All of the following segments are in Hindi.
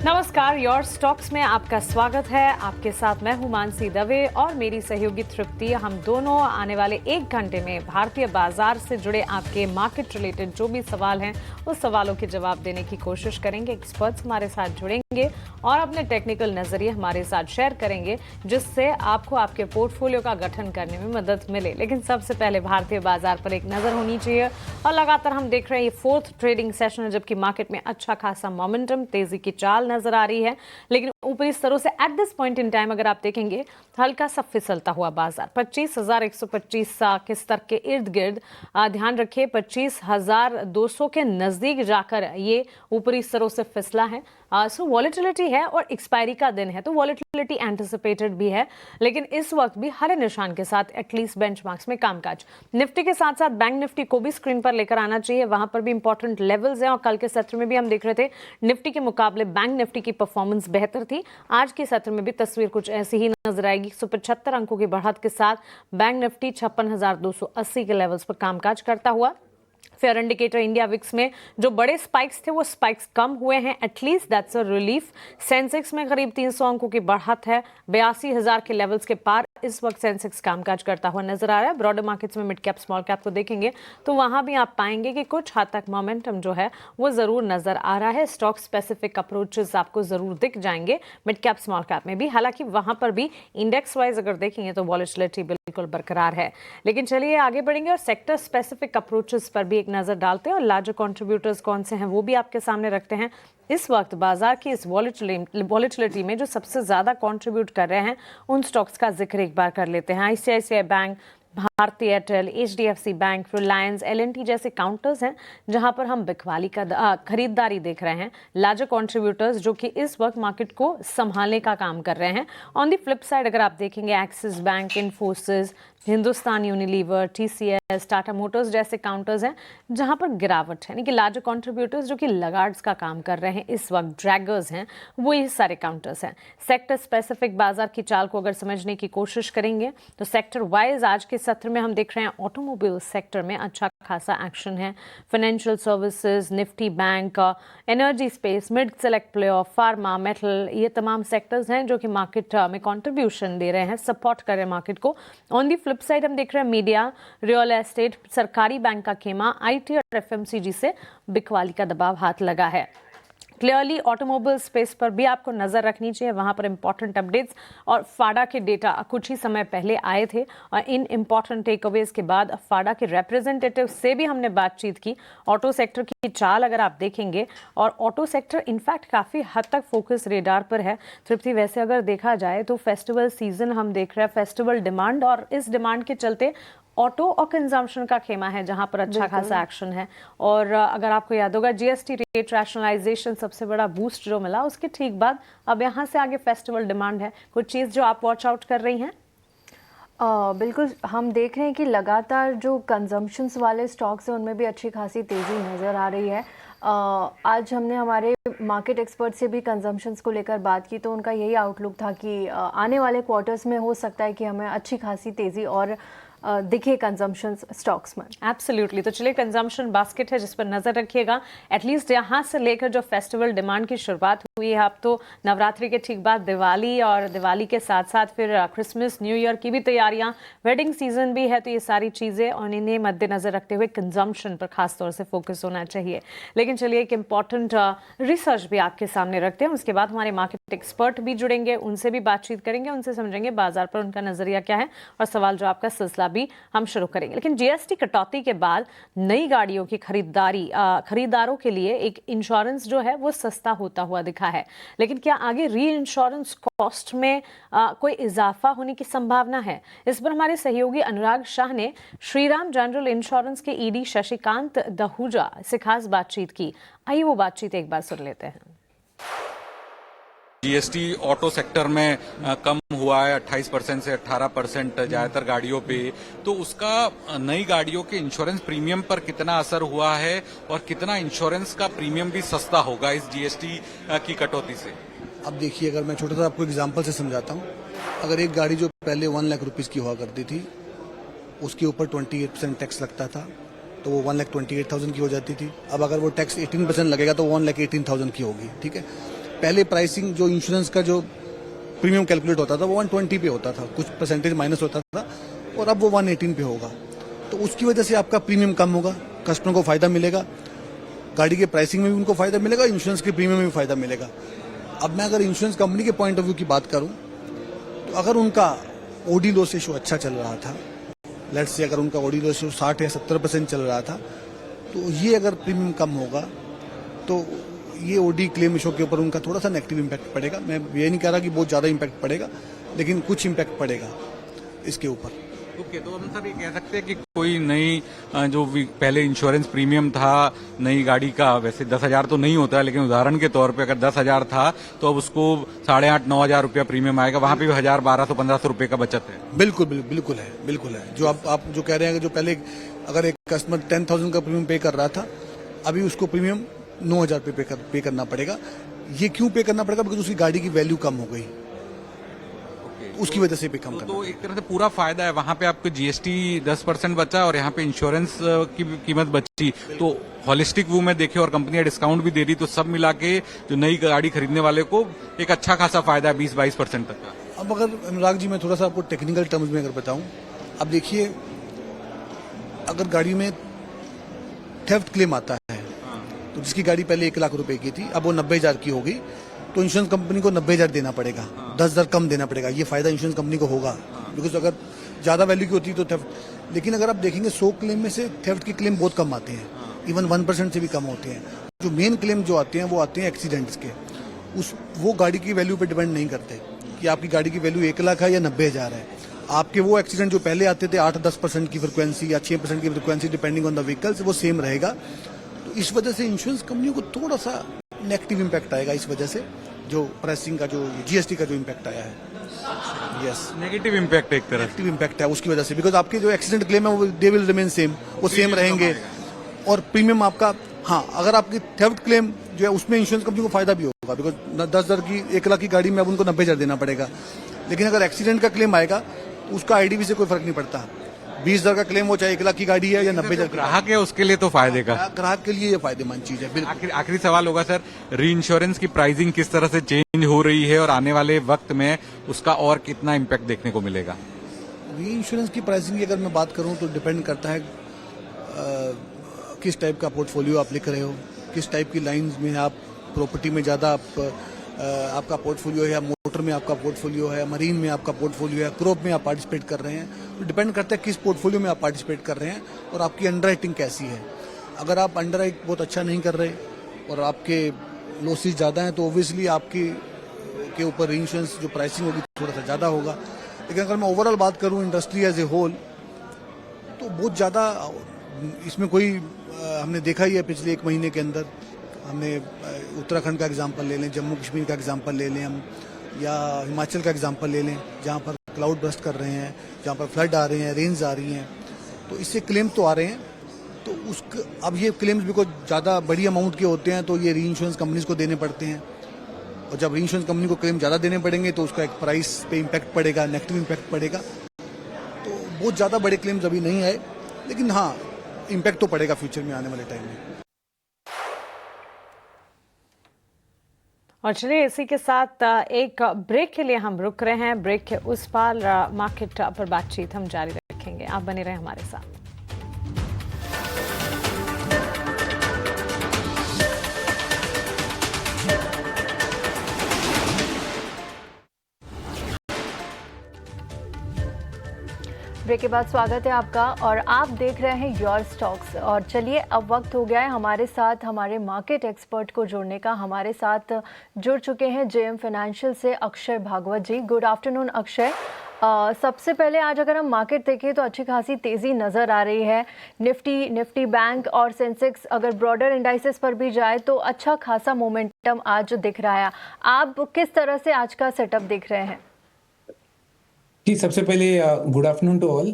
नमस्कार, योर स्टॉक्स में आपका स्वागत है। आपके साथ मैं हूं मानसी दवे और मेरी सहयोगी तृप्ति। हम दोनों आने वाले 1 घंटे में भारतीय बाजार से जुड़े आपके मार्केट रिलेटेड जो भी सवाल हैं उस सवालों के जवाब देने की कोशिश करेंगे। एक्सपर्ट्स हमारे साथ जुड़ेंगे और अपने टेक्निकल नजरिए हमारे साथ शेयर करेंगे, जिससे आपको आपके पोर्टफोलियो का गठन करने में मदद मिले। लेकिन सबसे पहले भारतीय बाजार पर एक नजर होनी चाहिए और लगातार हम देख रहे हैं ये 4th ट्रेडिंग सेशन है, जबकि मार्केट में अच्छा खासा मोमेंटम, तेजी की चाल नजर आ रही है। लेकिन ऊपरी स्तरों से at this point in time अगर आप देखेंगे हल्का सा फिसलता हुआ बाजार 25,125 के स्तर के इर्द गिर्द, ध्यान रखिए 25,200 के नजदीक जाकर ये ऊपरी स्तरों से फिसला है। सो वॉलेटिलिटी है और एक्सपायरी का दिन है, तो वॉलेटिलिटी एंटिसिपेटेड भी है, लेकिन इस वक्त भी हरे निशान के साथ एटलीस्ट बेंचमार्क्स में कामकाज। निफ्टी के साथ साथ बैंक निफ्टी को भी स्क्रीन पर लेकर आना चाहिए, वहां पर भी इंपॉर्टेंट लेवल्स हैं और कल के सत्र में भी हम देख रहे थे निफ्टी के मुकाबले बैंक निफ्टी की परफॉर्मेंस बेहतर थी। आज के सत्र में भी तस्वीर कुछ ऐसी ही नजर आएगी। 175 अंकों की बढ़त के साथ बैंक निफ्टी 56,280 के लेवल्स पर कामकाज करता हुआ। फेयर इंडिकेटर इंडिया विक्स में जो बड़े स्पाइक्स थे वो स्पाइक्स कम हुए हैं, at least that's a relief. Sensex में करीब 300 अंकों की बढ़त है, 82,000 के लेवल्स के पार इस वक्त सेंसेक्स कामकाज करता हुआ नजर आ रहा है। ब्रॉडर मार्केट्स में मिड कैप स्मॉल कैप को देखेंगे तो वहां भी आप पाएंगे कि कुछ हद तक मोमेंटम जो है वो जरूर नजर आ रहा है। स्टॉक स्पेसिफिक अप्रोचेस आपको जरूर दिख जाएंगे मिड कैप स्मॉल कैप में भी, हालांकि वहां पर भी इंडेक्स वाइज अगर देखेंगे तो वॉलेटिलिटी बिल्कुल बरकरार है। लेकिन चलिए आगे बढ़ेंगे और सेक्टर स्पेसिफिक अप्रोचेस पर भी एक नजर डालते हैं और लार्जर कंट्रीब्यूटर्स कौन से हैं वो भी आपके सामने रखते हैं। इस वक्त बाजार की इस वॉलेटिलिटी में जो सबसे ज्यादा कंट्रीब्यूट कर रहे हैं उन स्टॉक्स का जिक्र एक बार कर लेते हैं। ICICI bank, Bharti Airtel, HDFC bank, Reliance, L&T जैसे काउंटर्स हैं जहां पर हम बिकवाली का खरीदारी देख रहे हैं। लार्जर कंट्रीब्यूटर्स जो कि इस वक्त मार्केट को संभालने का काम कर रहे हैं। ऑन द फ्लिप साइड अगर आप देखेंगे axis bank, Infosys, Hindustan Unilever, TCS, Tata Motors जैसे काउंटर्स हैं जहां पर गिरावट है, यानी कि लार्जर कंट्रीब्यूटर्स जो कि लगार्ड्स का काम कर रहे हैं इस वक्त, ड्रैगर्स हैं, वो ये सारे काउंटर्स हैं। सेक्टर स्पेसिफिक बाजार की चाल को अगर समझने की कोशिश करेंगे तो सेक्टर वाइज आज के सत्र में हम देख रहे हैं ऑटोमोबाइल सेक्टर में अच्छा खासा एक्शन है। Financial services, Nifty bank, energy space, mid select play of, pharma, metal, ये तमाम सेक्टर्स हैं जो कि मार्केट में कंट्रीब्यूशन दे रहे हैं, सपोर्ट कर रहे हैं मार्केट को। ऑन दी फ्लिप साइड हम देख रहे हैं मीडिया, रियल एस्टेट, सरकारी बैंक का खेमा, आईटी और एफएमसीजी से बिकवाली का दबाव हाथ लगा है। क्लियरली ऑटोमोबाइल स्पेस पर भी आपको नजर रखनी चाहिए, वहां पर इंपॉर्टेंट अपडेट्स और फाडा के डेटा कुछ ही समय पहले आए थे और इन इंपॉर्टेंट टेकअवेज के बाद फाडा के रिप्रेजेंटेटिव से भी हमने बातचीत की। ऑटो सेक्टर की चाल अगर आप देखेंगे और ऑटो सेक्टर इनफैक्ट काफी हद तक फोकस रेडार पर है। तृप्ति, वैसे अगर देखा जाए तो फेस्टिवल सीजन हम देख रहे हैं, फेस्टिवल डिमांड, और इस डिमांड के चलते ऑटो और कंजम्पशन का खेमा है जहां पर अच्छा खासा एक्शन है। और अगर आपको याद होगा जीएसटी रेट रैशनलाइजेशन सबसे बड़ा बूस्ट जो मिला, उसके ठीक बाद अब यहां से आगे फेस्टिवल डिमांड है। कुछ चीज़ जो आप वॉच आउट कर रही हैं? बिल्कुल, हम देख रहे हैं कि लगातार जो कंजम्पशंस वाले स्टॉक्स हैं उनमें भी अच्छी खासी तेज़ी नज़र आ रही है। आज हमने हमारे मार्केट एक्सपर्ट से भी कंजम्पशंस को लेकर बात की तो उनका यही आउटलुक था कि आने वाले क्वार्टर्स में हो सकता है कि हमें अच्छी खासी तेज़ी और दिखे कंजम्पशन स्टॉक्स में। एब्सोल्युटली, तो चलिए कंजम्पशन बास्केट है जिस पर नजर रखिएगा। एटलीस्ट यहाँ से लेकर जो फेस्टिवल डिमांड की शुरुआत हुई है, अब तो नवरात्रि के ठीक बाद दिवाली और दिवाली के साथ साथ फिर क्रिसमस, न्यू ईयर की भी तैयारियां, वेडिंग सीजन भी है, तो ये सारी चीजें और इन्हें मद्देनजर रखते हुए कंजम्पशन पर खासतौर से फोकस होना चाहिए। लेकिन चलिए एक इंपॉर्टेंट रिसर्च भी आपके सामने रखते हैं, उसके बाद हमारे मार्केट एक्सपर्ट भी जुड़ेंगे, उनसे भी बातचीत करेंगे, उनसे समझेंगे बाजार पर उनका नजरिया क्या है और सवाल जो आपका सिलसिला भी हम शुरू करेंगे। लेकिन जीएसटी कटौती के बाद नई गाड़ियों की खरीदारों के लिए एक इंश्योरेंस जो है वो सस्ता होता हुआ दिखा है। लेकिन क्या आगे री इंश्योरेंस कॉस्ट में कोई इजाफा होने की संभावना है? इस पर हमारे सहयोगी अनुराग शाह ने श्रीराम जनरल इंश्योरेंस के ईडी शशिकांत दहूजा से खास बातचीत की। आइए वो बातचीत एक बार सुन लेते हैं। जीएसटी ऑटो सेक्टर में कम हुआ है 28% से 18% ज्यादातर गाड़ियों पे, तो उसका नई गाड़ियों के इंश्योरेंस प्रीमियम पर कितना असर हुआ है और कितना इंश्योरेंस का प्रीमियम भी सस्ता होगा इस जीएसटी की कटौती से? अब देखिए, अगर मैं छोटा सा आपको एग्जांपल से समझाता हूँ, अगर एक गाड़ी जो पहले 1 लाख रुपीस की हुआ करती थी उसके ऊपर 28% टैक्स लगता था तो वो 1,28,000 की हो जाती थी। अब अगर वो टैक्स 18% लगेगा तो 1,18,000 की होगी। ठीक है, पहले प्राइसिंग जो इंश्योरेंस का जो प्रीमियम कैलकुलेट होता था वो 120 पे होता था, कुछ परसेंटेज माइनस होता था, और अब वो 118 पे होगा। तो उसकी वजह से आपका प्रीमियम कम होगा, कस्टमर को फायदा मिलेगा, गाड़ी के प्राइसिंग में भी उनको फायदा मिलेगा, इंश्योरेंस के प्रीमियम में भी फायदा मिलेगा। अब मैं अगर इंश्योरेंस कंपनी के पॉइंट ऑफ व्यू की बात करूं तो अगर उनका ओडी लॉस रेशियो अच्छा चल रहा था, लेट्स से अगर उनका ओडी लॉस रेशियो 60 या 70% चल रहा था, तो ये अगर प्रीमियम कम होगा तो ये ओडी क्लेम इशू के ऊपर उनका थोड़ा सा नेगेटिव इम्पैक्ट पड़ेगा। मैं ये नहीं कह रहा कि बहुत ज्यादा इम्पैक्ट पड़ेगा, लेकिन कुछ इम्पैक्ट पड़ेगा इसके ऊपर। ओके, तो हम सर ये कह सकते हैं कि कोई नई जो पहले इंश्योरेंस प्रीमियम था नई गाड़ी का, वैसे 10,000 तो नहीं होता है, लेकिन उदाहरण के तौर पे अगर 10,000 था तो अब उसको 8,500-9,000 रुपया प्रीमियम आएगा, वहां पे भी 1,000, 1,200-1,500 रुपए का बचत है। बिल्कुल बिल्कुल है। जो आप जो कह रहे हैं कि जो पहले अगर एक कस्टमर 10,000 का प्रीमियम पे कर रहा था, अभी उसको प्रीमियम 9,000 पे करना पड़ेगा। ये क्यों पे करना पड़ेगा? बिकॉज उसकी गाड़ी की वैल्यू कम हो गई, उसकी वजह से भी कम करना। तो एक तरह से पूरा फायदा है, वहां पे आपको जीएसटी 10% बचा और यहाँ पे इंश्योरेंस की कीमत बची। तो होलिस्टिक व्यू में देखे और कंपनियां डिस्काउंट भी दे रही, तो सब मिला के जो नई गाड़ी खरीदने वाले को एक अच्छा खासा फायदा है 20-22% तक का। अब अगर अनुराग जी मैं थोड़ा सा आपको टेक्निकल टर्म्स में अगर बताऊं, अब देखिए अगर गाड़ी में थेफ्ट क्लेम आता है तो जिसकी गाड़ी पहले 1,00,000 रुपए की थी, अब वो 90,000 की होगी, तो इंश्योरेंस कंपनी को 90,000 देना पड़ेगा, 10,000 कम देना पड़ेगा। ये फायदा इंश्योरेंस कंपनी को होगा, बिकॉज अगर ज्यादा वैल्यू की होती तो थेफ्ट। लेकिन अगर आप देखेंगे 100 क्लेम में से थेफ्ट के क्लेम बहुत कम आते हैं, इवन 1% से भी कम होते हैं। जो मेन क्लेम जो आते हैं वो आते हैं एक्सीडेंट्स के, वो गाड़ी की वैल्यू पे डिपेंड नहीं करते कि आपकी गाड़ी की वैल्यू 1,00,000 है या 90,000 है। आपके वो एक्सीडेंट जो पहले आते थे 8-10% की फ्रिक्वेंसी या 6% की frequency depending on the vehicles, वो सेम रहेगा। तो इस वजह से इंश्योरेंस कंपनियों को थोड़ा सा नेगेटिव इम्पैक्ट आएगा इस वजह से, जो प्राइसिंग का जो जीएसटी का जो इम्पैक्ट आया है। यस, नेगेटिव इम्पैक्ट एक तरह से। नेगेटिव इम्पैक्ट है उसकी वजह से, बिकॉज आपके जो एक्सीडेंट क्लेम है वो दे विल रिमेन सेम, वो सेम रहेंगे। और प्रीमियम आपका, हाँ अगर आपकी थेफ्ट क्लेम जो है उसमें इंश्योरेंस कंपनी को फायदा भी होगा, बिकॉज 10,000 की 1,00,000 की गाड़ी में अब उनको 90,000 देना पड़ेगा। लेकिन अगर एक्सीडेंट का क्लेम आएगा तो उसका आईडीवी से कोई फर्क नहीं पड़ता। 20,000 का क्लेम हो चाहे 1,00,000 की गाड़ी है या 90,000। ग्राहक है उसके लिए तो फायदे का, ग्राहक के लिए ये फायदेमंद चीज है। बिल्कुल। आखिरी सवाल होगा सर, री इंश्योरेंस की प्राइसिंग किस तरह से चेंज हो रही है और आने वाले वक्त में उसका और कितना इम्पैक्ट देखने को मिलेगा? री इंश्योरेंस की प्राइसिंग की अगर मैं बात करूं तो डिपेंड करता है किस टाइप का पोर्टफोलियो आप लिख रहे हो, किस टाइप की लाइंस में आप, प्रॉपर्टी में ज़्यादा आपका पोर्टफोलियो है, या मोटर में आपका पोर्टफोलियो है, मरीन में आपका पोर्टफोलियो है, क्रॉप में आप पार्टिसिपेट कर रहे हैं। तो डिपेंड करता है किस पोर्टफोलियो में आप पार्टिसिपेट कर रहे हैं और आपकी अंडरराइटिंग कैसी है। अगर आप अंडरराइट बहुत अच्छा नहीं कर रहे और आपके लॉसेस ज़्यादा हैं तो ऑब्वियसली आपकी के ऊपर इंश्योरेंस जो प्राइसिंग होगी थोड़ा सा ज़्यादा होगा। लेकिन अगर मैं ओवरऑल बात करूँ इंडस्ट्री एज ए होल, तो बहुत ज़्यादा इसमें कोई हमने देखा ही है पिछले 1 महीने के अंदर। हमने उत्तराखंड का एग्जांपल ले लें, जम्मू कश्मीर का एग्जांपल ले लें हम, या हिमाचल का एग्जांपल ले लें, जहां पर क्लाउड बस्ट कर रहे हैं, जहां पर फ्लड आ रहे हैं, रेंज आ रही हैं, तो इससे क्लेम तो आ रहे हैं। तो अब ये क्लेम्स बिकॉज ज़्यादा बड़ी अमाउंट के होते हैं तो ये री इंश्योरेंस कंपनीज को देने पड़ते हैं, और जब री इंश्योरेंस कंपनी को क्लेम ज़्यादा देने पड़ेंगे तो उसका एक प्राइस पे इम्पैक्ट पड़ेगा, नेगेटिव इम्पैक्ट पड़ेगा। तो बहुत ज़्यादा बड़े क्लेम्स अभी नहीं आए, लेकिन हाँ इम्पैक्ट तो पड़ेगा फ्यूचर में आने वाले टाइम में। और चलिए इसी के साथ एक ब्रेक के लिए हम रुक रहे हैं। ब्रेक के उस पार मार्केट पर बातचीत हम जारी रखेंगे, आप बने रहें हमारे साथ। ब्रेक के बाद स्वागत है आपका और आप देख रहे हैं योर स्टॉक्स। और चलिए अब वक्त हो गया है हमारे साथ हमारे मार्केट एक्सपर्ट को जोड़ने का। हमारे साथ जुड़ चुके हैं जेएम फाइनेंशियल से अक्षय भागवत जी। Good afternoon Akshay. सबसे पहले आज अगर हम मार्केट देखें तो अच्छी खासी तेज़ी नज़र आ रही है। निफ्टी बैंक और सेंसेक्स अगर ब्रॉडर इंडाइसेस पर भी जाए तो अच्छा खासा मोमेंटम आज दिख रहा है। आप किस तरह से आज का सेटअप देख रहे हैं? जी, सबसे पहले गुड आफ्टरनून टू ऑल।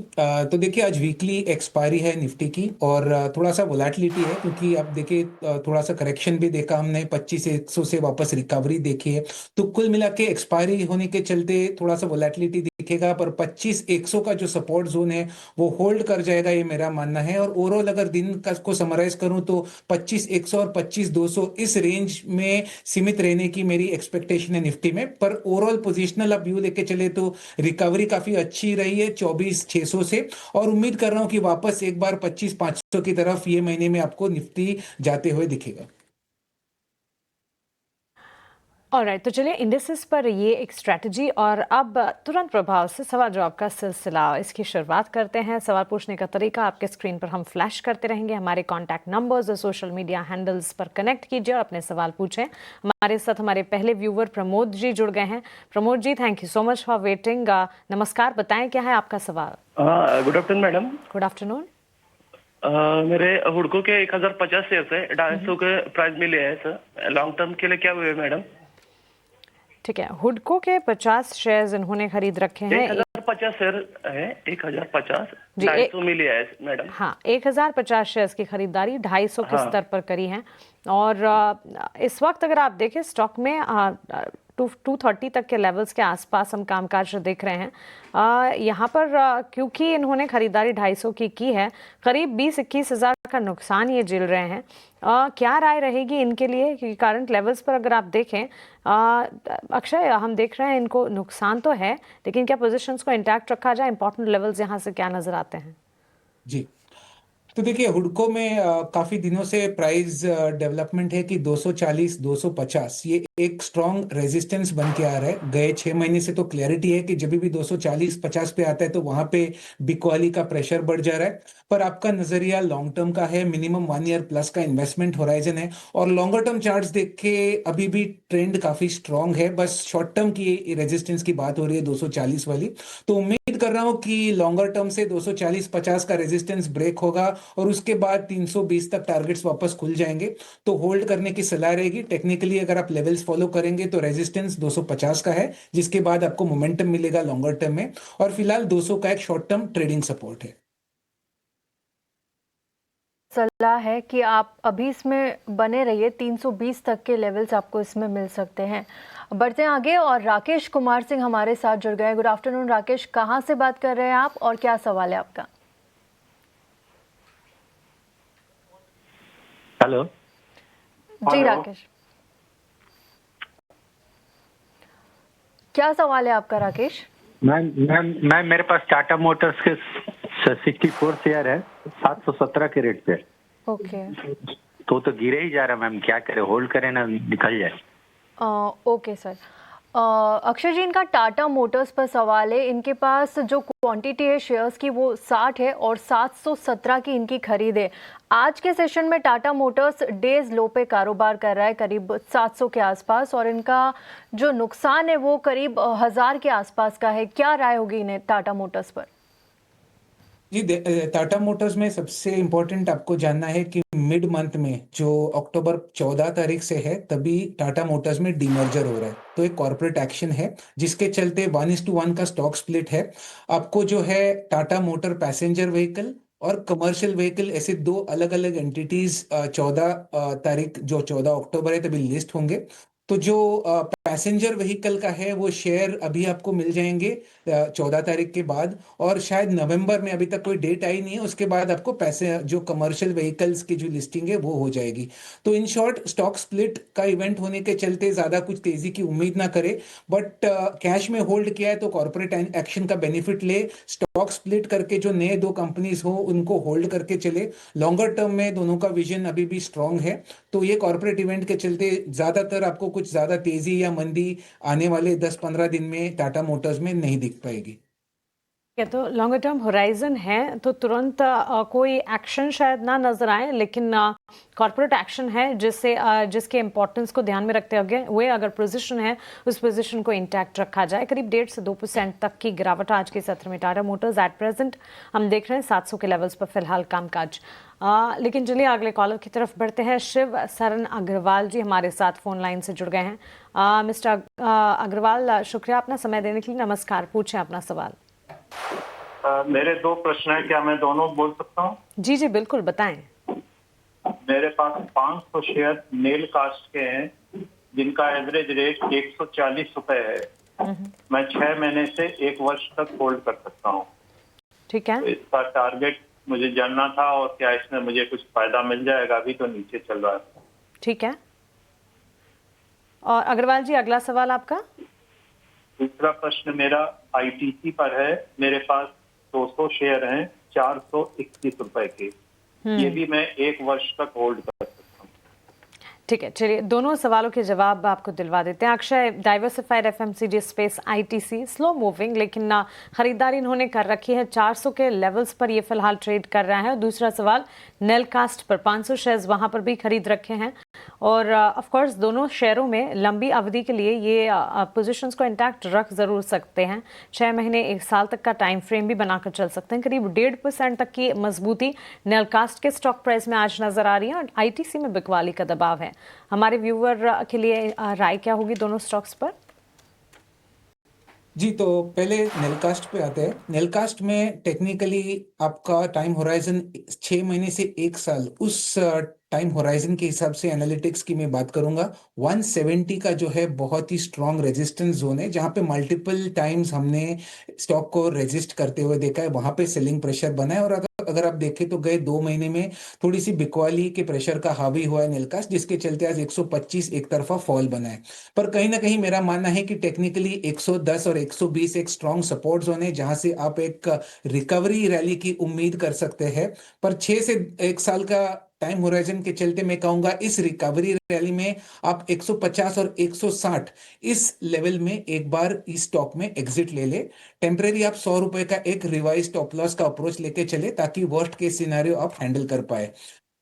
तो देखिए आज वीकली एक्सपायरी है निफ्टी की और थोड़ा सा वोलेटिलिटी है, क्योंकि आप देखिए थोड़ा सा करेक्शन भी देखा हमने, 25 से 100 से वापस रिकवरी देखी है। तो कुल मिला के एक्सपायरी होने के चलते थोड़ा सा वोलेटिलिटी दिखेगा, पर 25,100 का जो सपोर्ट जोन है वो होल्ड कर जाएगा, ये मेरा मानना है। और ओवरऑल अगर दिन का को समराइज करूं तो 25,100 और 25,200 इस रेंज में सीमित रहने की मेरी एक्सपेक्टेशन है निफ्टी में। पर ओवरऑल पोजिशनल अब व्यू लेके चले तो रिकवरी काफी अच्छी रही है 24,600 से, और उम्मीद कर रहा हूं कि वापस एक बार 25,500 की तरफ ये महीने में आपको निफ्टी जाते हुए दिखेगा। ऑलराइट, तो चलिए इंडिसेस पर ये एक स्ट्रेटजी और अब तुरंत प्रभाव से सवाल जवाब का सिलसिला, इसकी शुरुआत करते हैं। सवाल पूछने का तरीका आपके स्क्रीन पर हम फ्लैश करते रहेंगे। हमारे कॉन्टैक्ट नंबर्स और सोशल मीडिया हैंडल्स पर कनेक्ट कीजिए और अपने सवाल पूछें। हमारे साथ हमारे पहले व्यूवर प्रमोद जी जुड़ गए हैं। Pramod ji, thank you so much for waiting. नमस्कार, बताएं क्या है आपका सवाल। Good afternoon madam. Good afternoon. मेरे हुडको के 1050 शेयर है, 250 के प्राइस मिले हैं सर। लॉन्ग टर्म के लिए क्या हुए मैडम? ठीक है, हुडको के 50 शेयर्स इन्होंने खरीद रखे हैं। 1050 शेयर है, 1050 जी, 250 मिले है मैडम। हाँ, 1050 शेयर्स की खरीदारी 250 के स्तर पर करी है। और इस वक्त अगर आप देखें स्टॉक में 230 तक के लेवल्स के आसपास हम कामकाज देख रहे हैं। यहाँ पर क्योंकि इन्होंने खरीदारी 250 की है, करीब 20-21 हज़ार का नुकसान ये झेल रहे हैं। क्या राय रहेगी इनके लिए, क्योंकि करंट लेवल्स पर अगर आप देखें अक्षय, हम देख रहे हैं इनको नुकसान तो है, लेकिन क्या पोजीशंस को इंटैक्ट रखा जाए? इंपॉर्टेंट लेवल्स यहाँ से क्या नजर आते हैं? जी, तो देखिए हुडको में काफी दिनों से प्राइस डेवलपमेंट है कि 240 250 ये एक स्ट्रॉन्ग रेजिस्टेंस बन के आ रहा है। गए 6 महीने से तो क्लैरिटी है कि जब भी 240-50 पे आता है तो वहां पे बिकवाली का प्रेशर बढ़ जा रहा है। पर आपका नजरिया लॉन्ग टर्म का है, मिनिमम 1 ईयर प्लस का इन्वेस्टमेंट होराइजन है, और लॉन्गर टर्म चार्ट्स देख के अभी भी ट्रेंड काफी स्ट्रांग है। बस शॉर्ट टर्म की रेजिस्टेंस की बात हो रही है 240 वाली। तो उम्मीद कर रहा हूं कि लॉन्गर टर्म से 240-50 का रेजिस्टेंस ब्रेक होगा और उसके बाद 320 तक टारगेट्स वापस खुल जाएंगे। तो होल्ड करने की सलाह रहेगी। टेक्निकली अगर आप लेवल्स फॉलो करेंगे तो रेजिस्टेंस 250 का है, जिसके बाद आपको मोमेंटम मिलेगा लॉन्गर टर्म में, और फिलहाल 200 का एक शॉर्ट टर्म ट्रेडिंग सपोर्ट है। सलाह है कि आप अभी इसमें बने रहिए, 320 तक के लेवल्स आपको इसमें मिल सकते हैं। बढ़ते हैं आगे और राकेश कुमार सिंह हमारे साथ जुड़ गए। गुड आफ्टरनून राकेश, कहाँ से बात कर रहे हैं आप और क्या सवाल है आपका? हेलो जी राकेश, क्या सवाल है आपका राकेश? मैम मेरे पास टाटा मोटर्स के 64 शेयर है 717 के रेट पे। ओके तो गिरे ही जा रहा है मैम, क्या करें? होल्ड करें ना निकल जाए? Okay sir. अक्षय जी, इनका टाटा मोटर्स पर सवाल है। इनके पास जो क्वांटिटी है शेयर्स की वो 60 है और 717 की इनकी खरीद है। आज के सेशन में टाटा मोटर्स डेज लो पे कारोबार कर रहा है, करीब 700 के आसपास, और इनका जो नुकसान है वो करीब 1000 के आसपास का है। क्या राय होगी इन्हें टाटा मोटर्स पर? जी, टाटा मोटर्स में सबसे इंपॉर्टेंट आपको जानना है कि मिड मंथ में जो अक्टूबर 14 तारीख से है तभी टाटा मोटर्स में डीमर्जर हो रहा है। तो एक कॉर्पोरेट एक्शन है जिसके चलते 1:1 का स्टॉक स्प्लिट है। आपको जो है टाटा मोटर पैसेंजर व्हीकल और कमर्शियल व्हीकल, ऐसे दो अलग अलग एंटिटीज 14 तारीख जो 14 अक्टूबर है तभी लिस्ट होंगे। तो जो पैसेंजर व्हीकल का है वो शेयर अभी आपको मिल जाएंगे 14 तारीख के बाद, और शायद नवंबर में, अभी तक कोई डेट आई नहीं है, उसके बाद आपको पैसे जो कमर्शियल व्हीकल्स की जो लिस्टिंग है वो हो जाएगी। तो इन शॉर्ट स्टॉक स्प्लिट का इवेंट होने के चलते ज्यादा कुछ तेजी की उम्मीद ना करे, बट कैश में होल्ड किया है तो कॉर्पोरेट एक्शन का बेनिफिट ले। स्टॉक स्प्लिट करके जो नए दो कंपनीज हो उनको होल्ड करके चले। लॉन्गर टर्म में दोनों का विजन अभी भी स्ट्रांग है। तो ये कॉर्पोरेट इवेंट के चलते ज्यादातर आपको कुछ ज्यादा तेजी या मंदी आने वाले 10-15 दिन में टाटा मोटर्स में नहीं दिख पाएगी। तो लॉन्गर टर्म होराइजन है तो तुरंत कोई एक्शन शायद ना नजर आए, लेकिन कॉर्पोरेट एक्शन है जिसके इंपॉर्टेंस को ध्यान में रखते हुए अगर पोजीशन है उस पोजीशन को इंटैक्ट रखा जाए। करीब 1.5 से 2% तक की गिरावट आज के सत्र में टाटा मोटर्स एट प्रेजेंट हम देख रहे हैं 700 के लेवल्स पर फिलहाल कामकाज। लेकिन चलिए अगले कॉलर की तरफ बढ़ते हैं। शिव सरन अग्रवाल जी हमारे साथ फोन लाइन से जुड़ गए हैं। मिस्टर अग्रवाल, शुक्रिया अपना समय देने के लिए। नमस्कार, पूछें अपना सवाल। मेरे दो प्रश्न है, क्या मैं दोनों बोल सकता हूँ? जी जी बिल्कुल, बताएं। मेरे पास 500 शेयर नेल कास्ट के हैं जिनका एवरेज रेट 140 रुपए है। मैं 6 महीने से 1 वर्ष तक होल्ड कर सकता हूँ। ठीक है। तो इसका टारगेट मुझे जानना था, और क्या इसमें मुझे कुछ फायदा मिल जाएगा? अभी तो नीचे चल रहा है। ठीक है। और अग्रवाल जी, अगला सवाल आपका। दूसरा प्रश्न मेरा आईटीसी पर है। मेरे पास 200 शेयर हैं, 421 रुपए के। ये भी मैं 1 वर्ष तक होल्ड कर सकता हूँ। ठीक है, चलिए दोनों सवालों के जवाब आपको दिलवा देते हैं। Akshay, diversified FMCG space ITC slow moving, लेकिन खरीदारी इन्होंने कर रखी है 400 के लेवल्स पर, ये फिलहाल ट्रेड कर रहा है। और दूसरा सवाल नेलकास्ट पर 500 शेयर्स वहां पर भी खरीद रखे हैं। और ऑफ कोर्स दोनों शेयरों में लंबी अवधि के लिए ये पोजीशंस को इंटैक्ट रख जरूर सकते हैं। 6 महीने 1 साल तक का टाइम फ्रेम भी बनाकर चल सकते हैं। करीब 1.5% तक की मजबूती नेलकास्ट के स्टॉक प्राइस में आज नजर आ रही है और आईटीसी में बिकवाली का दबाव है। हमारे व्यूअर के लिए राय क्या होगी दोनों स्टॉक्स पर? जी, तो पहले नेलकास्ट पे आते हैं। नेलकास्ट में टेक्निकली आपका टाइम होराइजन 6 महीने से 1 साल, उस टाइम होराइजन के हिसाब से एनालिटिक्स की मैं बात करूंगा। 170 का जो है बहुत ही स्ट्रॉन्ग रेजिस्टेंस जोन है, जहां पे मल्टीपल टाइम्स हमने स्टॉक को रेजिस्ट करते हुए देखा है, वहां पे सेलिंग प्रेशर बना है। और अगर आप देखें तो गए 2 महीने में थोड़ी सी बिकवाली के प्रेशर का हावी हुआ है नेलकास्ट, जिसके चलते आज 125 एक तरफा फॉल बना है। पर कहीं ना कहीं मेरा मानना है कि टेक्निकली 110 और 120 एक स्ट्रॉन्ग सपोर्ट जोन है, जहां से आप एक रिकवरी रैली की उम्मीद कर सकते हैं। पर 6 से 1 साल का टाइम होराइजन के चलते मैं कहूंगा इस रिकवरी रैली में आप 150 और 160 इस लेवल में एक बार इस स्टॉक में एग्जिट ले ले। टेम्परेरी आप 100 रुपए का एक रिवाइज स्टॉप लॉस का अप्रोच लेके चले, ताकि वर्स्ट केस सिनेरियो आप हैंडल कर पाए।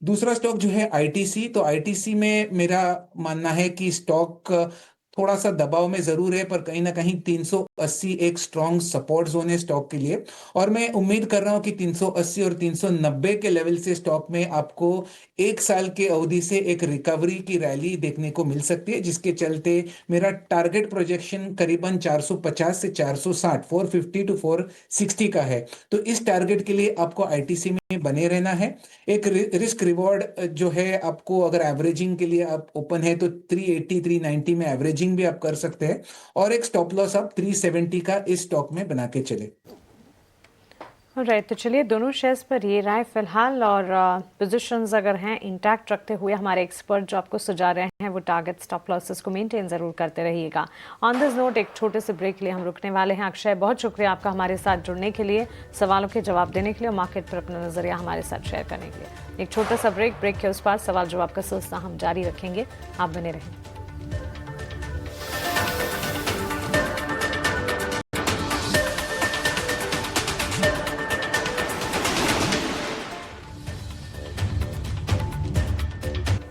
दूसरा स्टॉक जो है आईटीसी, तो आईटीसी में मेरा मानना है कि स्टॉक थोड़ा सा दबाव में जरूर है, पर कहीं ना कहीं 380 एक स्ट्रॉन्ग सपोर्ट जोन है स्टॉक के लिए। और मैं उम्मीद कर रहा हूं कि 380 और 390 के लेवल से स्टॉक में आपको 1 साल के अवधि से एक रिकवरी की रैली देखने को मिल सकती है, जिसके चलते मेरा टारगेट प्रोजेक्शन करीबन 450 से 460, 450 टू 460 का है। तो इस टारगेट के लिए आपको आईटीसी में बने रहना है। एक रिस्क रिवॉर्ड जो है, आपको अगर एवरेजिंग के लिए आप ओपन है तो 380 390 में एवरेजिंग भी आप कर सकते हैं, और एक स्टॉप लॉस आप 370 का इस स्टॉक में बना के चले। राइट, तो चलिए दोनों शेयर्स पर ये राय फिलहाल। और पोजीशंस अगर हैं इंटैक्ट रखते हुए, हमारे एक्सपर्ट जो आपको सुझा रहे हैं वो टारगेट स्टॉप लॉसेस को मेंटेन जरूर करते रहिएगा। ऑन दिस नोट एक छोटे से ब्रेक के लिए हम रुकने वाले हैं। अक्षय, बहुत शुक्रिया आपका हमारे साथ जुड़ने के लिए, सवालों के जवाब देने के लिए और मार्केट पर अपना नजरिया हमारे साथ शेयर करने के लिए। एक छोटा सा ब्रेक के उस पार सवाल जवाब का सिलसिला हम जारी रखेंगे, आप बने रहें।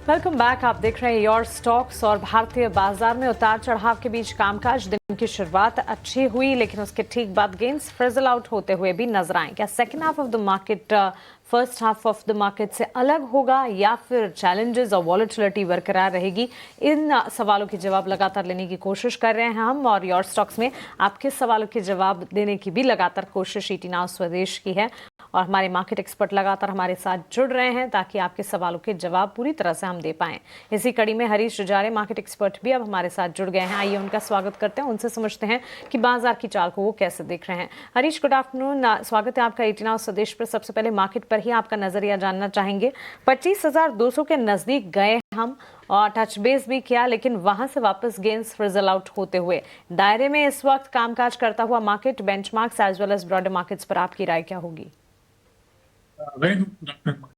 Welcome back. आप देख रहे हैं योर स्टॉक्स। और भारतीय बाजार में उतार चढ़ाव के बीच कामकाज, दिन की शुरुआत अच्छी हुई, लेकिन उसके ठीक बाद गेंस फ्रिजल आउट होते हुए भी नजर आए। क्या second half of the market first half of the market से अलग होगा, या फिर चैलेंजेस और वॉलेटिलिटी बरकरार रहेगी? इन सवालों के जवाब लगातार लेने की कोशिश कर रहे हैं हम, और योर स्टॉक्स में आपके सवालों के जवाब देने की भी लगातार कोशिश ईटी नाउ स्वदेश की है। और हमारे मार्केट एक्सपर्ट लगातार हमारे साथ जुड़ रहे हैं ताकि आपके सवालों के जवाब पूरी तरह से हम दे पाएं। इसी कड़ी में हरीश जुजारे मार्केट एक्सपर्ट भी अब हमारे साथ जुड़ गए हैं। आइए उनका स्वागत करते हैं, उनसे समझते हैं कि बाजार की चाल को वो कैसे देख रहे हैं। हरीश, गुड आफ्टरनून, स्वागत है आपका ईटी नाउ स्वदेश पर। सबसे पहले मार्केट पर ही आपका नजरिया जानना चाहेंगे। 25,200 के नजदीक गए हम और टच बेस भी किया, लेकिन वहां से वापस गेंस फ्रिजल आउट होते हुए दायरे में इस वक्त कामकाज करता हुआ market, benchmarks as well as broader markets पर आपकी राय क्या होगी?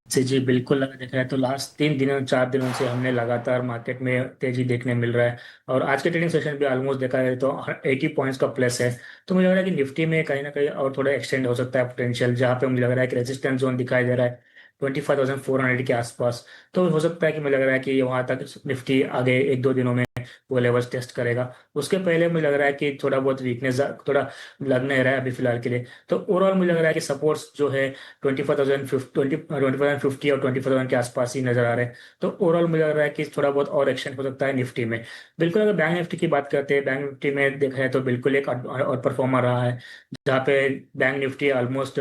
से जी बिल्कुल अगर देखा है तो लास्ट 3 दिनों 4 दिनों से हमने लगातार मार्केट में तेजी देखने मिल रहा है, और आज के ट्रेडिंग सेशन भी ऑलमोस्ट देखा है तो 80 पॉइंट्स का प्लस है। तो मुझे लग रहा है कि निफ्टी में कहीं ना कहीं और थोड़ा एक्सटेंड हो सकता है पोटेंशियल, जहाँ पे मुझे लग रहा है कि रेजिस्टेंस जोन दिखाई दे रहा है 25,400 के आसपास। तो हो सकता है कि मुझे लग रहा है कि वहां तक निफ्टी आगे 1-2 दिनों में वो लेवल्स टेस्ट करेगा। उसके पहले मुझे लग रहा है कि थोड़ा बहुत वीकनेस थोड़ा लग नहीं रहा है अभी फिलहाल के लिए। तो ओवरऑल मुझे लग रहा है कि सपोर्ट्स जो है 25,050 और 20,000 के आसपास ही नजर आ रहे हैं। तो ओवरऑल मुझे लग रहा है कि थोड़ा बहुत और एक्शन हो सकता है निफ्टी में। बिल्कुल अगर बैंक निफ्टी की बात करते हैं, बैंक निफ्टी में देखा है तो बिल्कुल एक और परफॉर्मर रहा है, जहाँ पे बैंक निफ्टी ऑलमोस्ट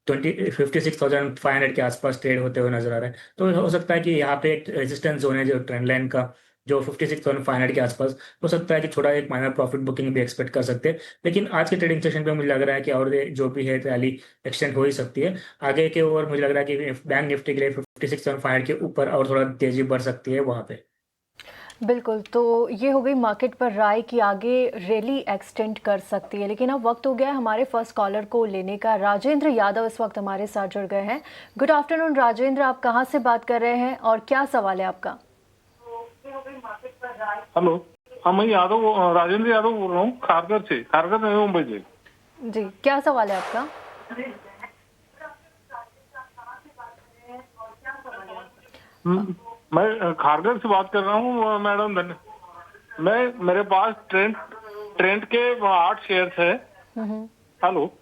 56,500 के आसपास ट्रेड होते हुए नजर आ रहा है। तो हो सकता है कि यहाँ पे एक रेजिस्टेंस जोन है जो ट्रेंड लाइन का, जो 56,500 के आसपास। हो सकता है कि थोड़ा एक माइनर प्रॉफिट बुकिंग भी एक्सपेक्ट कर सकते हैं, लेकिन आज के ट्रेडिंग सेशन पे मुझे लग रहा है कि और जो भी है रैली एक्सटेंड हो ही सकती है आगे के ओवर। मुझे लग रहा है कि बैंक निफ्टी के लिए 56,500 के ऊपर और थोड़ा तेजी बढ़ सकती है वहां पे। बिल्कुल, तो ये हो गई मार्केट पर राय कि आगे रैली एक्सटेंड कर सकती है, लेकिन अब वक्त हो गया है हमारे फर्स्ट कॉलर को लेने का। राजेंद्र यादव इस वक्त हमारे साथ जुड़ गए हैं। गुड आफ्टरनून राजेंद्र, आप कहाँ से बात कर रहे हैं और क्या सवाल है आपका? हेलो, हाँ मैं राजेंद्र यादव बोल रहा हूँ खारघर से, खारघर नवी मुंबई से। जी, क्या सवाल है आपका? मैं खारघर से बात कर रहा हूँ मैडम। मेरे पास ट्रेंड के 8 शेयर्स है। हेलो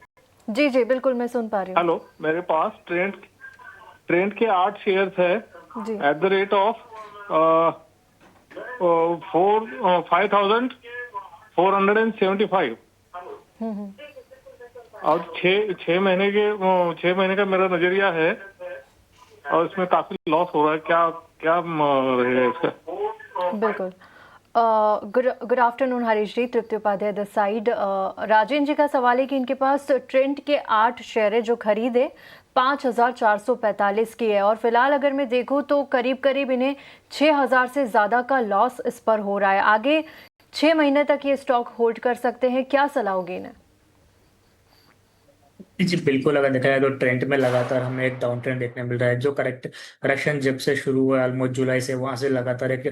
जी जी, बिल्कुल मैं सुन पा रही हूँ। हेलो, मेरे पास ट्रेंड के 8 शेयर्स है जी एट द रेट ऑफ 5,475 और 6 महीने का मेरा नजरिया है और इसमें काफी लॉस हो रहा है। क्या रहेगा इसका? बिल्कुल। Good afternoon Harish ji, Tripti Upadhyay the side. Rajendra ji का सवाल है कि इनके पास ट्रेंड के 8 शेयर है जो खरीदे 5,445 की है और फिलहाल अगर मैं देखूं तो करीब करीब इन्हें 6,000 से ज़्यादा का लॉस इस पर हो रहा है। आगे 6 महीने तक ये स्टॉक होल्ड कर सकते हैं, क्या सलाह होगी इन्हें? जी बिल्कुल, अगर देखा जाए तो ट्रेंड में लगातार हमें एक डाउन ट्रेंड देखने मिल रहा है। जो करेक्शन जब से शुरू हुआ ऑलमोस्ट जुलाई से, वहां से लगातार एक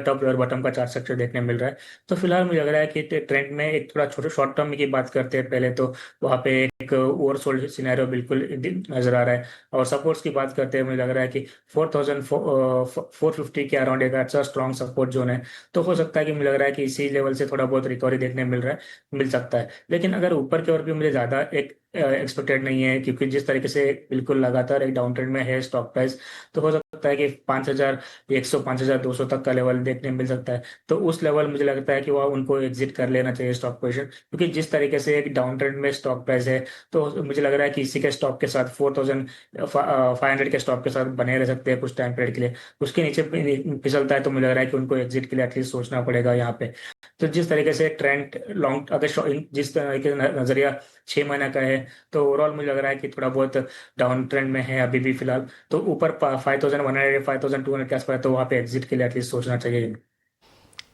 टॉप और बॉटम का चार्ट स्ट्रक्चर देखने मिल रहा है। तो फिलहाल मुझे लग रहा है कि ट्रेंड में एक थोड़ा छोटे शॉर्ट टर्म की बात करते हैं पहले, तो वहां पे एक ओवरसोल्ड सिनेरियो बिल्कुल नजर आ रहा है। और सपोर्ट्स की बात करते हैं, मुझे लग रहा है कि 4,450 के अराउंड एक अच्छा स्ट्रॉन्ग सपोर्ट जोन है। तो हो सकता है कि मुझे लग रहा है कि इसी लेवल से थोड़ा बहुत रिकवरी देखने मिल सकता है। लेकिन अगर ऊपर की ओर भी मुझे ज्यादा एक एक्सपेक्टेड नहीं है, क्योंकि जिस तरीके से बिल्कुल लगातार एक डाउन ट्रेंड में है स्टॉक प्राइस, तो हो सकता है कि 5,100 5,200 तक का लेवल देखने मिल सकता है। तो उस लेवल मुझे लगता है कि वह उनको एग्जिट कर लेना चाहिए स्टॉक पोजीशन, क्योंकि जिस तरीके से एक डाउन ट्रेंड में स्टॉक प्राइस है, तो मुझे लग रहा है कि इसी के स्टॉक के साथ 4,500 के स्टॉक के साथ बने रह सकते हैं कुछ टाइम पीरियड के लिए। उसके नीचे फिसलता है तो मुझे लग रहा है कि उनको एग्जिट के लिए एटलीस्ट सोचना पड़ेगा यहाँ पे। तो जिस तरीके से ट्रेंड लॉन्ग अगर जिस तरीके से नजरिया 6 महीने का है, तो ओवरऑल मुझे लग रहा है कि थोड़ा बहुत डाउन ट्रेंड में है अभी भी फिलहाल। तो ऊपर 5,100 5,200 के आसपास है, तो वहाँ पे एग्जिट के लिए एटलीस्ट सोचना चाहिए।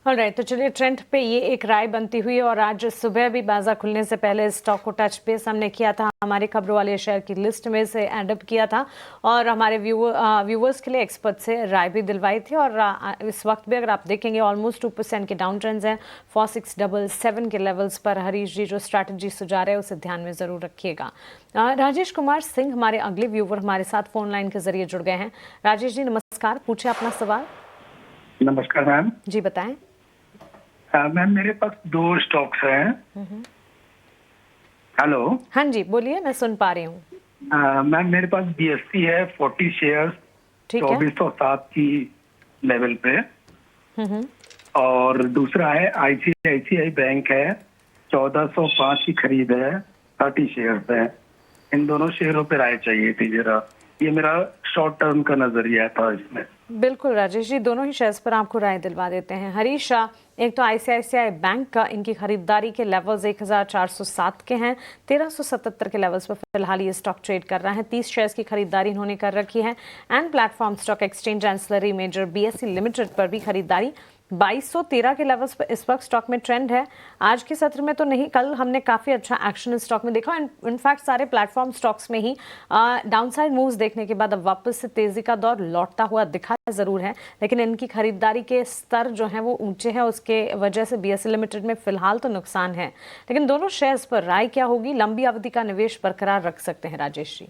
ऑलराइट, तो चलिए ट्रेंड पे ये एक राय बनती हुई और आज सुबह भी बाजार खुलने से पहले स्टॉक को टच बेस हमने किया था, हमारे खबरों वाले शेयर की लिस्ट में से एड अप किया था और हमारे व्यूवर्स के लिए एक्सपर्ट से राय भी दिलवाई थी। और इस वक्त भी अगर आप देखेंगे ऑलमोस्ट 2% के डाउन ट्रेंड्स हैं 4677 के लेवल्स पर। हरीश जी जो स्ट्रैटेजी सुझा रहे हैं उसे ध्यान में जरूर रखिएगा। राजेश कुमार सिंह हमारे अगले व्यूवर हमारे साथ फोन लाइन के जरिए जुड़ गए हैं। राजेश जी नमस्कार, पूछे अपना सवाल। नमस्कार मैम जी बताएं। मैम मेरे पास 2 स्टॉक्स हैं। हेलो। हाँ जी बोलिए, मैं सुन पा रही हूँ। मैम मेरे पास BSE है 40 शेयर्स, ठीक है। 2407 की लेवल पे। और दूसरा है ICICI बैंक है, 1405 की खरीद है, 30 शेयर्स है। इन दोनों शेयरों पे राय चाहिए थी जरा, ये मेरा शॉर्ट टर्म का नजरिया था इसमें। बिल्कुल राजेश जी, दोनों ही शेयर्स पर आपको राय दिलवा देते हैं। हरीश शाह, एक तो ICICI बैंक का इनकी खरीदारी के लेवल्स 1407 के हैं, 1377 के लेवल्स पर फिलहाल ये स्टॉक ट्रेड कर रहा है। 30 शेयर्स की खरीदारी इन्होंने कर रखी है। And platform stock exchange ancillary major BSE limited पर भी खरीदारी 2213 के लेवल्स पर इस वक्त स्टॉक में ट्रेंड है। आज के सत्र में तो नहीं, कल हमने काफ़ी अच्छा एक्शन इस स्टॉक में देखा। इनफैक्ट सारे प्लेटफॉर्म स्टॉक्स में ही डाउनसाइड मूव्स देखने के बाद अब वापस से तेजी का दौर लौटता हुआ दिखा जरूर है, लेकिन इनकी खरीदारी के स्तर जो हैं वो ऊंचे हैं, उसके वजह से BSE लिमिटेड में फिलहाल तो नुकसान है। लेकिन दोनों शेयर्स पर राय क्या होगी? लंबी अवधि का निवेश बरकरार रख सकते हैं राजेश जी?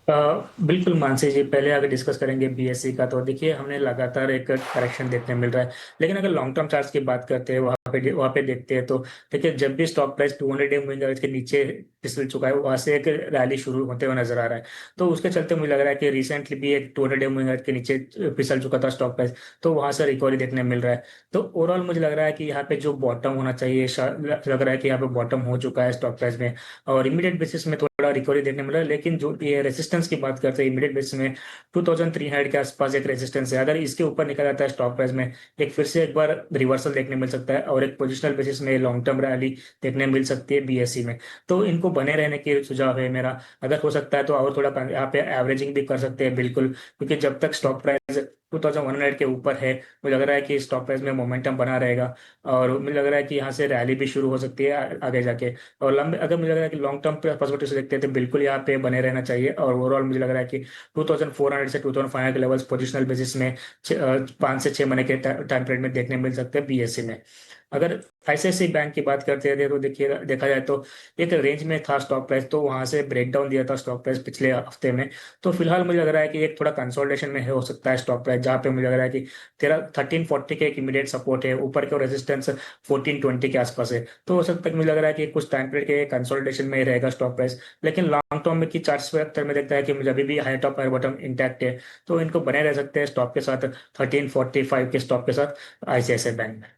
बिल्कुल मानसी जी, पहले अगर डिस्कस करेंगे BSE का, तो देखिए हमने लगातार एक करेक्शन देखने मिल रहा है। लेकिन अगर लॉन्ग टर्म चार्ट्स की बात करते हैं, वहाँ पे देखते हैं, तो देखिए जब भी stock price 200 day moving average के नीचे फिसल चुका है, वहां से एक रैली शुरू होते हुए नजर आ रहा है। तो उसके चलते मुझे लग रहा है कि रिसेंटली भी एक 200 मूविंग एवरेज के नीचे फिसल चुका था स्टॉक प्राइस, तो वहां से रिकवरी देखने मिल रहा है। तो ओवरऑल मुझे लग रहा है कि यहाँ पे जो बॉटम होना चाहिए, लग रहा है कि यहाँ पे बॉटम हो चुका है स्टॉक प्राइस में, और इमीडिएट बेसिस में थोड़ा रिकवरी देखने मिल रहा है। लेकिन जो ये रेजिस्टेंस की बात करते हैं इमीडिएट बेसिस में 2300 के आसपास एक रेजिस्टेंस है, अगर इसके ऊपर निकल जाता है स्टॉक प्राइस में एक फिर से एक बार रिवर्सल देखने मिल सकता है, और एक पोजिशनल बेसिस में लॉन्ग टर्म रैली देखने मिल सकती है बीएससी में। तो इनको बने रहने के सुझाव है मेरा। अगर हो सकता है तो और थोड़ा यहाँ पे एवरेजिंग भी कर सकते हैं बिल्कुल, क्योंकि जब तक स्टॉक प्राइस 2100 के ऊपर है मुझे लग रहा है कि स्टॉक प्राइस में मोमेंटम बना रहेगा, और मुझे लग रहा है कि यहाँ से रैली भी शुरू हो सकती है आगे जाके। और लंबे अगर मुझे लग रहा है कि लॉन्ग टर्म पर्सपेक्टिव से देखते हैं तो बिल्कुल यहाँ पे बने रहना चाहिए। और ओवरऑल मुझे लग रहा है कि 2400 से 2500 के लेवल्स पोजिशनल बेसिस में 5 से 6 महीने के टाइम पीरियड में देखने मिल सकते हैं बीएससी में। अगर आईसीआईसीआई बैंक की बात करते हैं तो देखिए देखा जाए तो एक रेंज में था स्टॉक प्राइस, तो वहां से ब्रेक डाउन दिया था स्टॉक प्राइस पिछले हफ्ते में। तो फिलहाल मुझे लग रहा है कि एक थोड़ा कंसोलिडेशन में हो सकता है स्टॉक प्राइस, जहाँ पे मुझे लग रहा है कि 1340 के एक इमीडिएट सपोर्ट है, ऊपर के रेजिस्टेंस 1420 के आसपास है। तो हो सकता है कि मुझे लग रहा है कि कुछ टाइम पीरियड के कंसोलिडेशन में ही रहेगा स्टॉक प्राइस। लेकिन लॉन्ग टर्म में की चार्ट्स में देखता है कि मुझे अभी भी high top high bottom intact है, तो इनको बने रह सकते हैं स्टॉक के साथ 1345 के स्टॉक के साथ आईसीआईसीआई बैंक में।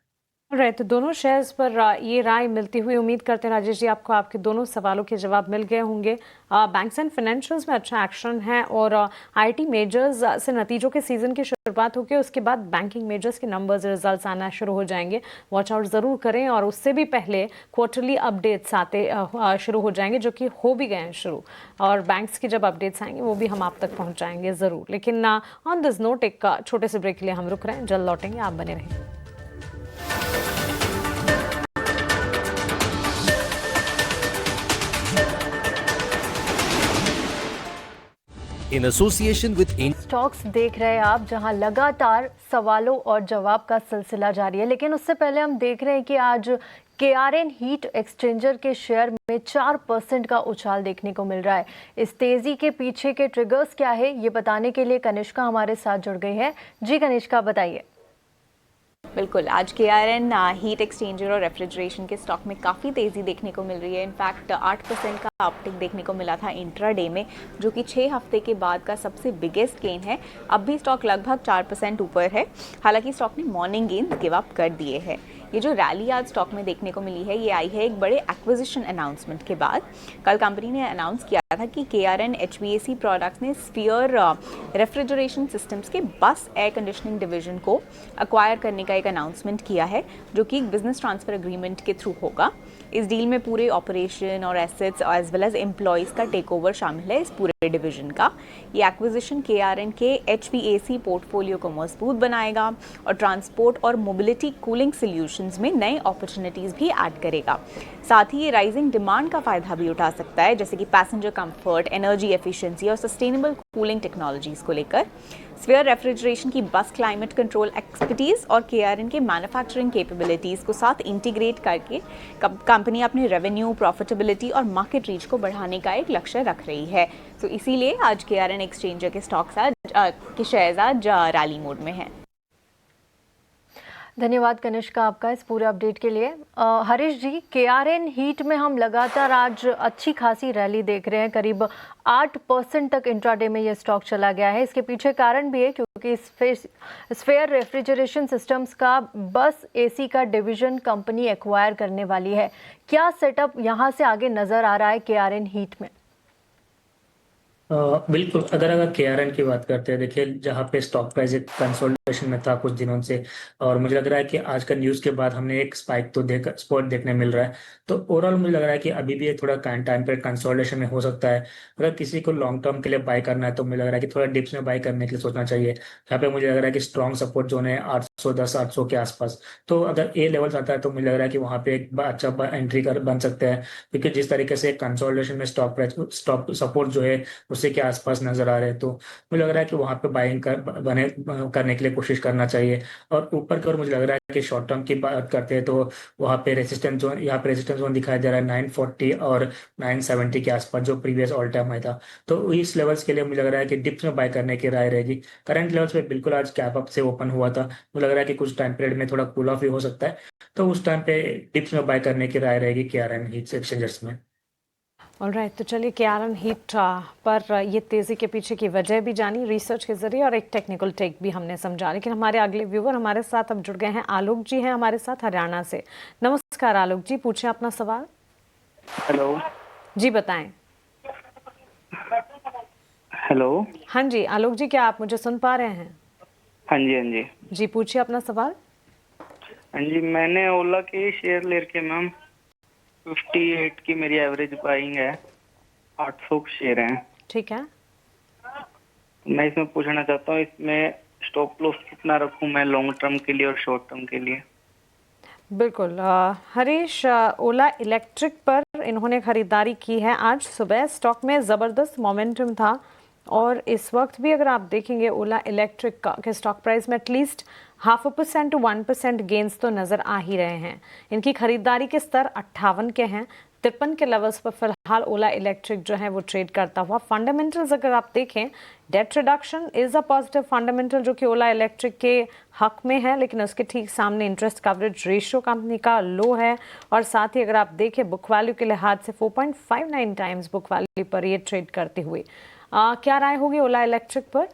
राइट, तो दोनों शेयर्स पर ये राय मिलती हुई उम्मीद करते हैं राजेश जी आपको आपके दोनों सवालों के जवाब मिल गए होंगे। बैंक्स एंड फाइनेंशियल्स में अच्छा एक्शन है, और आईटी मेजर्स से नतीजों के सीजन की शुरुआत होगी, उसके बाद बैंकिंग मेजर्स के नंबर्स रिजल्ट्स आना शुरू हो जाएंगे। वॉच आउट ज़रूर करें, और उससे भी पहले क्वार्टरली अपडेट्स आते शुरू हो जाएंगे, जो कि हो भी गए हैं शुरू, और बैंक्स की जब अपडेट्स आएंगे वो भी हम आप तक पहुँचाएंगे ज़रूर। लेकिन ऑन दिस नोट एक छोटे से ब्रेक के लिए हम रुक रहे हैं, जल्द लौटेंगे, आप बने रहें। in association with स्टॉक्स देख रहे हैं आप, जहां लगातार सवालों और जवाब का सिलसिला जारी है। लेकिन उससे पहले हम देख रहे हैं कि आज केआरएन हीट एक्सचेंजर के शेयर में 4% का उछाल देखने को मिल रहा है। इस तेजी के पीछे के ट्रिगर्स क्या है, ये बताने के लिए कनिष्का हमारे साथ जुड़ गई है। जी कनिष्का, बताइए। बिल्कुल, आज केआरएन हीट एक्सचेंजर और रेफ्रिजरेशन के स्टॉक में काफ़ी तेज़ी देखने को मिल रही है। इनफैक्ट 8% का अपटिक देखने को मिला था इंट्राडे में, जो कि 6 हफ्ते के बाद का सबसे बिगेस्ट गेन है। अब भी स्टॉक लगभग 4% ऊपर है, हालांकि स्टॉक ने मॉर्निंग गेन गिव अप कर दिए हैं। ये जो रैली आज स्टॉक में देखने को मिली है, ये आई है एक बड़े एक्विजिशन अनाउंसमेंट के बाद। कल कंपनी ने अनाउंस किया था कि केआरएन एचवीएसी प्रोडक्ट्स ने स्फीयर रेफ्रिजरेशन सिस्टम्स के बस एयर कंडीशनिंग डिवीजन को अक्वायर करने का एक अनाउंसमेंट किया है, जो कि एक बिजनेस ट्रांसफर एग्रीमेंट के थ्रू होगा। इस डील में पूरे ऑपरेशन और assets as well as employees का टेक ओवर शामिल है इस पूरे डिवीजन का। ये एक्विजिशन केआरएन के एचवीएसी पोर्टफोलियो को मजबूत बनाएगा और ट्रांसपोर्ट और मोबिलिटी कूलिंग सॉल्यूशंस में नए अपॉर्चुनिटीज़ भी ऐड करेगा। साथ ही ये राइजिंग डिमांड का फायदा भी उठा सकता है, जैसे कि पैसेंजर कंफर्ट, एनर्जी एफिशिएंसी और सस्टेनेबल कूलिंग टेक्नोलॉजीज़ को लेकर। स्फीयर रेफ्रिजरेशन की बस क्लाइमेट कंट्रोल एक्सपर्टीज़ और केआरएन के मैन्युफैक्चरिंग कैपेबिलिटीज़ को साथ इंटीग्रेट करके कंपनी अपने रेवेन्यू, प्रॉफिटेबिलिटी और मार्केट रीच को बढ़ाने का एक लक्ष्य रख रही है। तो इसीलिए आज केआरएन एक्सचेंजर के स्टॉक्स के शेयर्स आज रैली मोड में हैं। धन्यवाद कनिष्का आपका इस पूरे अपडेट के लिए। हरीश जी, केआरएन हीट में हम लगातार आज अच्छी खासी रैली देख रहे हैं, करीब 8% तक इंट्राडे में ये स्टॉक चला गया है। इसके पीछे कारण भी है क्योंकि स्फेयर रेफ्रिजरेशन सिस्टम्स का बस एसी का डिवीजन कंपनी एक्वायर करने वाली है। क्या सेटअप यहाँ से आगे नज़र आ रहा है केआरएन हीट में? बिल्कुल, अगर केआरएन की बात करते हैं, देखिए जहाँ पे स्टॉक प्राइस एक कंसोलिडेशन में था कुछ दिनों से, और मुझे लग रहा है कि आज का न्यूज़ के बाद हमने एक स्पाइक तो स्पॉट देखने मिल रहा है। तो ओवरऑल मुझे लग रहा है कि अभी भी ये थोड़ा टाइम पे कंसोलिडेशन में हो सकता है। अगर किसी को लॉन्ग टर्म के लिए बाय करना है तो मुझे लग रहा है कि थोड़ा डिप्स में बाय करने के लिए सोचना चाहिए। यहाँ पे मुझे लग रहा है कि स्ट्रॉन्ग सपोर्ट जोन है 810 800 के आसपास। तो अगर ए लेवल्स आता है तो मुझे लग रहा है कि वहाँ पे एक अच्छा एंट्री बन सकता है, क्योंकि जिस तरीके से कंसोलिडेशन में स्टॉक सपोर्ट जो है उसी के आसपास नजर आ रहे हैं, तो मुझे लग रहा है कि वहाँ पे बाइंग करने के लिए कोशिश करना चाहिए। और ऊपर की ओर मुझे लग रहा है कि शॉर्ट टर्म की बात करते हैं तो वहाँ पे रेजिस्टेंस जोन दिखाई दे रहा है 940 और 970 के आसपास, जो प्रीवियस ऑल टाइम हाई था। तो इस लेवल्स के लिए मुझे लग रहा है कि डिप्स में बाय करने की राय रहेगी। करंट लेवल्स पे बिल्कुल आज कैप अप से ओपन हुआ था, मुझे लग रहा है कि कुछ टाइम पीरियड में थोड़ा कूल ऑफ भी हो सकता है, तो उस टाइम पे डिप्स में बाय करने की राय रहेगी केआरएन हीट एक्सचेंजर्स में। ऑलराइट, तो चलिए KRN हीट पर ये तेज़ी के पीछे की वजह भी जानी रिसर्च के जरिए और एक टेक्निकल टेक भी हमने समझा। लेकिन हमारे अगले व्यूवर हमारे साथ अब जुड़ गए हैं। आलोक जी हैं हमारे साथ हरियाणा से। नमस्कार आलोक जी, पूछें अपना सवाल। हेलो जी बताएं। हेलो। हाँ जी आलोक जी, क्या आप मुझे सुन पा रहे हैं? हाँ जी, हाँ जी जी, पूछिए अपना सवाल। हाँ जी, मैंने ओला के शेयर ले रखे मैम, 58 की मेरी एवरेज बाइंग है, 800 शेयर हैं। ठीक है, मैं इसमें पूछना चाहता हूँ, इसमें स्टॉप लॉस कितना रखूं मैं लॉन्ग टर्म के लिए और शॉर्ट टर्म के लिए? बिल्कुल। हरीश, ओला इलेक्ट्रिक पर इन्होंने खरीदारी की है आज सुबह। स्टॉक में ज़बरदस्त मोमेंटम था और इस वक्त भी अगर आप देखेंगे ओला इलेक्ट्रिक के स्टॉक प्राइस में एटलीस्ट 0.5% to 1% गेंस तो नज़र आ ही रहे हैं। इनकी खरीदारी के स्तर 58 के हैं। 53 के लेवल्स पर फिलहाल ओला इलेक्ट्रिक जो है वो ट्रेड करता हुआ। फंडामेंटल्स अगर आप देखें, date reduction is a positive fundamental जो कि ओला इलेक्ट्रिक के हक में है, लेकिन उसके ठीक सामने इंटरेस्ट कवरेज रेशियो कंपनी का लो है और साथ ही अगर आप देखें बुक वैल्यू के लिहाज से 4.59 टाइम्स बुक वैल्यू पर ये ट्रेड करते हुए। क्या राय होगी ओला इलेक्ट्रिक पर?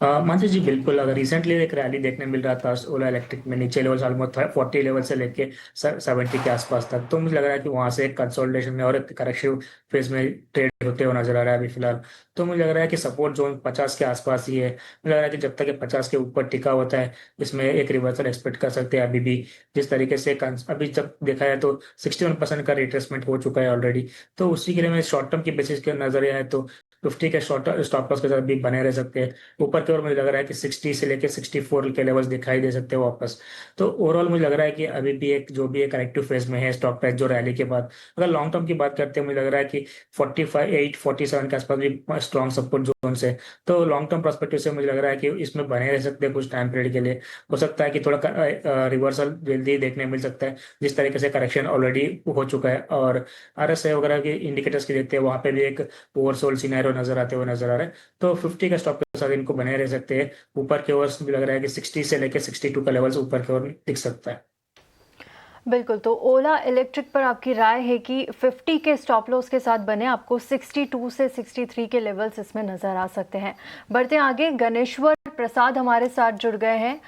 मानसी जी बिल्कुल, अगर रिसेंटली एक रैली देखने मिल रहा था ओला इलेक्ट्रिक में, नीचे लेवल ऑलमोस्ट 40 लेवल से लेके 70 के आसपास तक, तो मुझे लग रहा है कि वहां से एक कंसोलिडेशन में और एक करेक्टिव फेज में ट्रेड होते हुए नजर आ रहा है अभी फिलहाल। तो मुझे लग रहा है कि सपोर्ट जोन 50 के आसपास ही है। मुझे लग रहा है कि जब तक ये 50 के ऊपर टिका होता है, इसमें एक रिवर्सल एक्सपेक्ट कर सकते हैं अभी भी। जिस तरीके से अभी जब देखा है तो 61% का रिट्रेसमेंट हो चुका है ऑलरेडी। तो उसी के लिए मैं शॉर्ट टर्म की बेसिस के नजरिया है तो 50 के शॉर्ट स्टॉप लॉस के साथ भी बने रह सकते हैं। ऊपर की ओर मुझे लग रहा है कि 60 से लेके 64 के लेवल्स दिखाई दे सकते हैं वापस। तो ओवरऑल मुझे लग रहा है कि अभी भी एक जो भी एक करेक्टिव फेज में है स्टॉक प्राइस जो रैली के बाद। अगर लॉन्ग टर्म की बात करते हैं, मुझे लग रहा है कि 47 के आसपास भी स्ट्रॉन्ग सपोर्ट जोन से। तो लॉन्ग टर्म पर्सपेक्टिव से मुझे लग रहा है कि इसमें बने रह सकते हैं कुछ टाइम पीरियड के लिए। हो सकता है कि थोड़ा रिवर्सल जल्दी देखने मिल सकता है, जिस तरीके से करेक्शन ऑलरेडी हो चुका है। और RSI वगैरह के इंडिकेटर्स की देखते हैं, वहां पे भी एक ओवरसोल्ड सिनेरियो नजर आते हुए नजर आ रहा है। तो 50 का स्टॉक के साथ इनको बने रह सकते हैं। ऊपर की ओर मुझे लग रहा है कि 60 से लेकर 62 का लेवल्स ऊपर की ओर दिख सकता है। बिल्कुल, तो ओला इलेक्ट्रिक पर आपकी राय है कि 50 के स्टॉप लॉस के साथ बने, आपको 62 से 63 के लेवल्स इसमें नज़र आ सकते हैं। बढ़ते आगे, गणेश्वर प्रसाद हमारे साथ जुड़ गए हैं।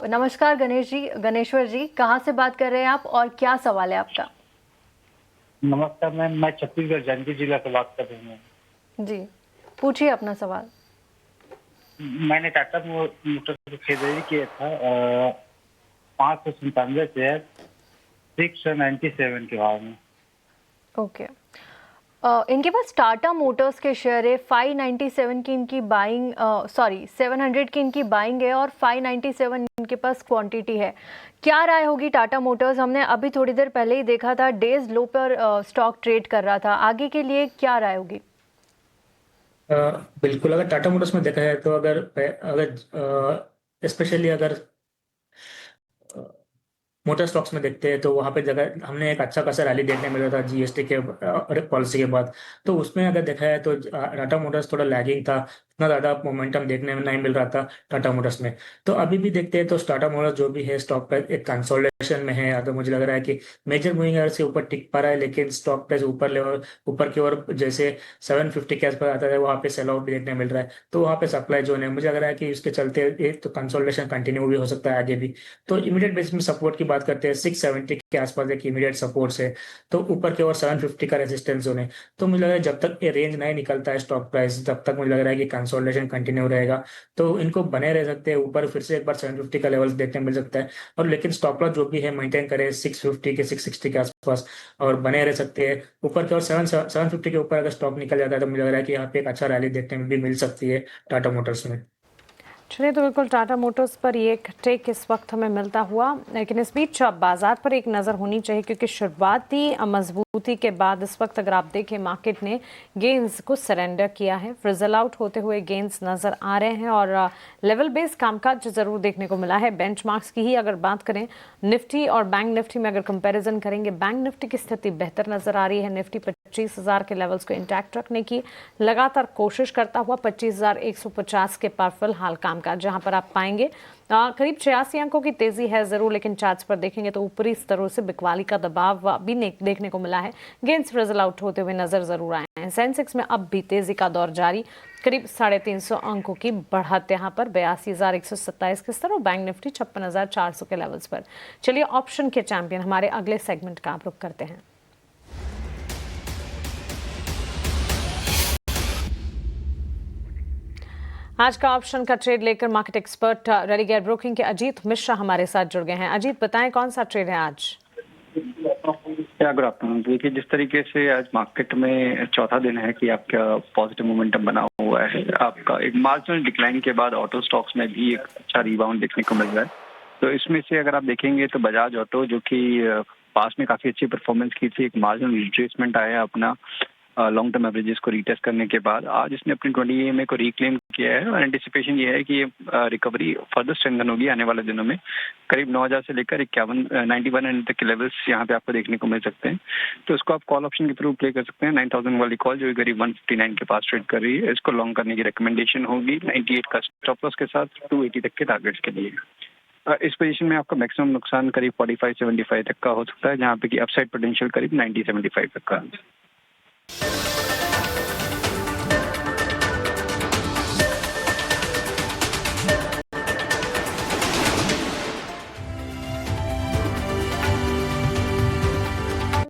नमस्कार गणेश्वर जी, कहाँ से बात कर रहे हैं आप और क्या सवाल है आपका? नमस्कार मैम, मैं छत्तीसगढ़ जांजगीर जिला से बात कर रही हूँ। जी, पूछिए अपना सवाल। मैंने टाटा मोटर्स की खरीदारी किया था 597 शेयर 697 के भाव में। ओके, इनके पास टाटा मोटर्स के शेयर है। 597 की इनकी बाइंग, 700 की इनकी बाइंग है और 597 इनके पास क्वांटिटी है। क्या राय होगी टाटा मोटर्स? हमने अभी थोड़ी देर पहले ही देखा था डेज लो पर स्टॉक ट्रेड कर रहा था। आगे के लिए क्या राय होगी? बिल्कुल, अगर टाटा मोटर्स में देखा है तो अगर स्पेशली अगर मोटर स्टॉक्स में देखते हैं तो वहां पे जगह हमने एक अच्छा खासा रैली देखने मिला था GST के पॉलिसी के बाद। तो उसमें अगर देखा है तो टाटा मोटर्स थोड़ा लैगिंग था, इतना ज़्यादा मोमेंटम देखने में नहीं मिल रहा था टाटा मोटर्स में। तो अभी भी देखते हैं तो टाटा मोटर्स जो भी है स्टॉक प्राइस एक कंसोलिडेशन में है। अगर मुझे लग रहा है कि मेजर मूविंग एवरेज से ऊपर टिक पा रहा है, लेकिन स्टॉक प्राइस ऊपर की ओर जैसे 750 के आसपास आता है वहाँ पे सेल आउट भी देखने मिल रहा है। तो वहाँ पे सप्लाई जोन है, मुझे लग रहा है कि इसके चलते एक तो कंसोलिडेशन कंटिन्यू भी हो सकता है आगे भी। तो इमीडिएट बेसिस में सपोर्ट की बात करते हैं 670 के आसपास एक इमीडिएट सपोर्ट है। तो ऊपर की ओर 750 का रेजिस्टेंस जोन है। तो मुझे लग रहा है जब तक ये रेंज नहीं निकलता है स्टॉक प्राइस, तब तक मुझे लग रहा है कि कंसोलिडेशन कंटिन्यू रहेगा। तो इनको बने रह सकते हैं, ऊपर फिर से एक बार 750 का लेवल्स देखने मिल सकता है। और लेकिन स्टॉप लॉस जो भी है मेंटेन करें 650 के 660 के आसपास और बने रह सकते हैं। ऊपर की ओर 750 के ऊपर अगर स्टॉक निकल जाता है तो मुझे लग रहा है कि यहाँ पे एक अच्छा रैली देखने में भी मिल सकती है टाटा मोटर्स में। चलिए, तो बिल्कुल टाटा मोटर्स पर ये एक टेक इस वक्त हमें मिलता हुआ, लेकिन इस बीच बाजार पर एक नज़र होनी चाहिए क्योंकि शुरुआती मजबूती के बाद इस वक्त अगर आप देखें मार्केट ने गेंस को सरेंडर किया है। फ्रिजल आउट होते हुए गेंस नज़र आ रहे हैं और लेवल बेस कामकाज ज़रूर देखने को मिला है। बेंचमार्क्स की ही अगर बात करें, निफ्टी और बैंक निफ्टी में अगर कंपैरिजन करेंगे, बैंक निफ्टी की स्थिति बेहतर नज़र आ रही है। निफ्टी 25,000 के लेवल्स को इंटैक्ट रखने की लगातार कोशिश करता हुआ 25,150 के पार फिलहाल कामकाज, जहां पर आप पाएंगे करीब 86 अंकों की तेजी है जरूर, लेकिन चार्ट्स पर देखेंगे तो ऊपरी स्तरों से बिकवाली का दबाव भी देखने को मिला है। गेंस फिजल आउट होते हुए नजर जरूर आए हैं। सेंसेक्स में अब भी तेजी का दौर जारी, करीब 350 अंकों की बढ़त यहाँ पर 82,127 के स्तर और बैंक निफ्टी 56,400 के लेवल्स पर। चलिए ऑप्शन के चैंपियन हमारे अगले सेगमेंट का आप रुख करते हैं। आज का ऑप्शन का ट्रेड लेकर मार्केट एक्सपर्ट रेलिगेयर ब्रोकिंग के अजीत मिश्रा हमारे साथ जुड़ गए हैं। अजीत, बताएं कौन सा ट्रेड है आज? Good afternoon. देखिए, जिस तरीके से आज मार्केट में चौथा दिन है कि आपका पॉजिटिव मोमेंटम बना हुआ है, आपका एक मार्जिनल डिक्लाइन के बाद ऑटो स्टॉक्स में भी एक अच्छा रिबाउंड देखने को मिल रहा है। तो इसमें से अगर आप देखेंगे तो बजाज ऑटो, जो कि पास में काफी अच्छी परफॉर्मेंस की थी, एक मार्जिनल रिट्रेसमेंट आया अपना लॉन्ग टर्म एवरेजेस को रीटेस्ट करने के बाद आज इसने अपनी 20 EMA को रिक्लेम किया है और एंटिसिपेशन ये है कि ये रिकवरी फर्दर स्ट्रेंथन होगी आने वाले दिनों में। करीब 9,000 से लेकर 91 तक के लेवल्स यहाँ पे आपको देखने को मिल सकते हैं। तो इसको आप कॉल ऑप्शन के थ्रू प्ले कर सकते हैं। 9,000 वाली कॉल जो करीब 159 के पास ट्रेड कर रही है, इसको लॉन्ग करने की रिकमेंडेशन होगी 98 का स्टॉप लॉस के साथ 280 तक के टारगेट्स के लिए। इस पोजीशन में आपका मैक्सिमम नुकसान करीब 45-75 तक का हो सकता है, जहाँ पे कि अपसाइड पोटेंशियल करीब 90-75 तक का।